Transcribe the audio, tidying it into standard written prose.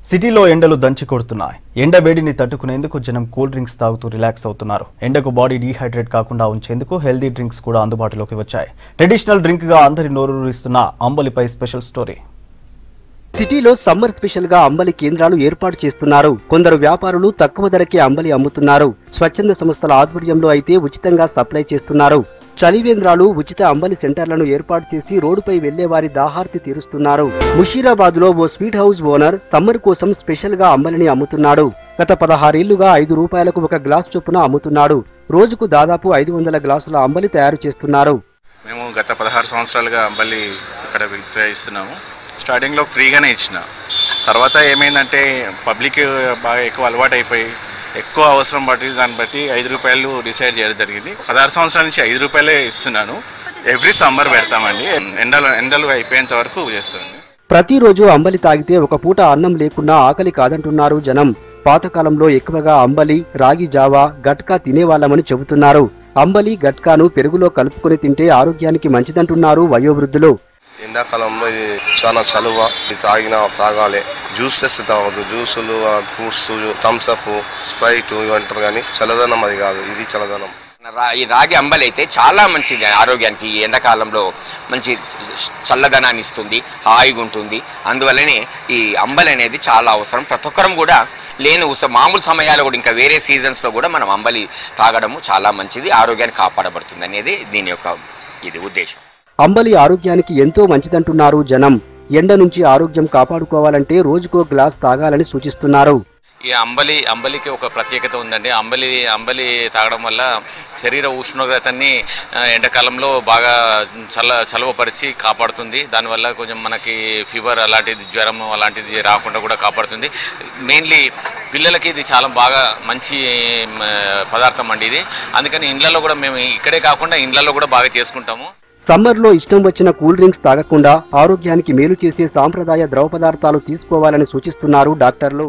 సిటీలో ఎండలు దంచి కొడుతున్నాయి. ఎండ వేడిని తట్టుకునేందుకు జనం కూల్ డ్రింక్స్ తాగుతూ రిలాక్స్ అవుతున్నారు. ఎండకు బాడీ డీహైడ్రేట్ కాకుండా ఉంచేందుకు హెల్దీ డ్రింక్స్ కూడా అందుబాటులోకి వచ్చాయి. ట్రెడిషనల్ డ్రింక్ గా అందరి నోరూరిస్తున్న అంబలిపై స్పెషల్ స్టోరీ. సిటీలో సమ్మర్ స్పెషల్ గా అంబలి కేంద్రాలు ఏర్పాటు చేస్తున్నారు. కొందరు వ్యాపారులు తక్కువ ధరకే అంబలి అమ్ముతున్నారు. స్వచ్ఛంద సంస్థల ఆధ్వర్యంలో అయితే ఉచితంగా సప్లై చేస్తున్నారు. చలివేంద్రాలు, ఉచిత అంబలి సెంటర్లను ఏర్పాటు చేసి రోడ్డుపై వెళ్లే వారి దాహార్తి తీరుస్తున్నారు. ముషీరాబాద్ లో ఓ స్వీట్ హౌస్ ఓనర్ సమ్మర్ కోసం స్పెషల్ గా అంబలిని అమ్ముతున్నాడు. గత 16 ఏళ్లుగా 5 రూపాయలకు ఒక గ్లాస్ చొప్పున అమ్ముతున్నాడు. రోజుకు దాదాపు 500 గ్లాసుల అంబలి తయారు చేస్తున్నారు. మేము గత 16 సంవత్సరాలుగా అంబలి ఇక్కడ విక్రయిస్తున్నాము. స్టార్టింగ్లో ఫ్రీగానే ఇచ్చిన తర్వాత ఏమైందంటే పబ్లిక్ బాగా ఎక్కువ అలవాటు అయిపోయి ఎక్కువ అవసరం బట్టి దాన్ని బట్టి 5 రూపాయలు డిసైడ్ చేయడం జరిగింది. 16 సంవత్సరాల నుంచి 5 రూపాయలే ఇస్తున్నాను. ఎవ్రీ సమ్మర్ పెడతామండి. ఎండలు అయిపోయేంత వరకు చేస్తామండి. ప్రతిరోజు అంబలి తాగితే ఒక పూట అన్నం లేకున్నా ఆకలి కాదంటున్నారు జనం. పాతకాలంలో ఎక్కువగా అంబలి, రాగి జావా, గట్కా తినేవాళ్లమని చెబుతున్నారు. అంబలి, గట్కాను పెరుగులో కలుపుకొని తింటే ఆరోగ్యానికి మంచిదంటున్నారు వయోవృద్ధులు. ఎండాకాలంలో ఇది చాలా చలువ, ఇది తాగాలి. జ్యూసెస్ తాగదు, జ్యూసులు, ఫ్రూట్స్, థమ్స్అప్, స్ప్రైట్ ఇవంటారు కానీ చల్లదనం అది కాదు, ఇది చల్లదనం. ఈ రాగి అంబలి అయితే చాలా మంచిది ఆరోగ్యానికి. ఈ ఎండాకాలంలో మంచి చల్లదనాన్ని ఇస్తుంది, హాయిగా ఉంటుంది. అందువల్లనే ఈ అంబలి అనేది చాలా అవసరం. ప్రతి ఒక్కరం కూడా మామూలు సమయాల్లో కూడా ఇంకా వేరే సీజన్స్లో కూడా మనం అంబలి తాగడము చాలా మంచిది, ఆరోగ్యాన్ని కాపాడబడుతుంది అనేది దీని యొక్క ఉద్దేశం. అంబలి ఆరోగ్యానికి ఎంతో మంచిదంటున్నారు జనం. ఎండ నుంచి ఆరోగ్యం కాపాడుకోవాలంటే రోజుకో గ్లాస్ తాగాలని సూచిస్తున్నారు. ఈ అంబలికి ఒక ప్రత్యేకత ఉందండి. అంబలి తాగడం వల్ల శరీర ఉష్ణోగ్రతని ఎండాకాలంలో బాగా చలవపరిచి కాపాడుతుంది. దానివల్ల కొంచెం మనకి ఫీవర్ అలాంటిది, జ్వరం అలాంటిది రాకుండా కూడా కాపాడుతుంది. మెయిన్లీ పిల్లలకి ఇది చాలా బాగా మంచి పదార్థం అండి ఇది. అందుకని ఇండ్లలో కూడా మేము ఇక్కడే కాకుండా ఇండ్లలో కూడా బాగా చేసుకుంటాము. సమ్మర్లో ఇష్టం వచ్చిన కూల్ డ్రింక్స్ తాగకుండా ఆరోగ్యానికి మేలు చేసే సాంప్రదాయ ద్రవ పదార్థాలు తీసుకోవాలని సూచిస్తున్నారు డాక్టర్లు.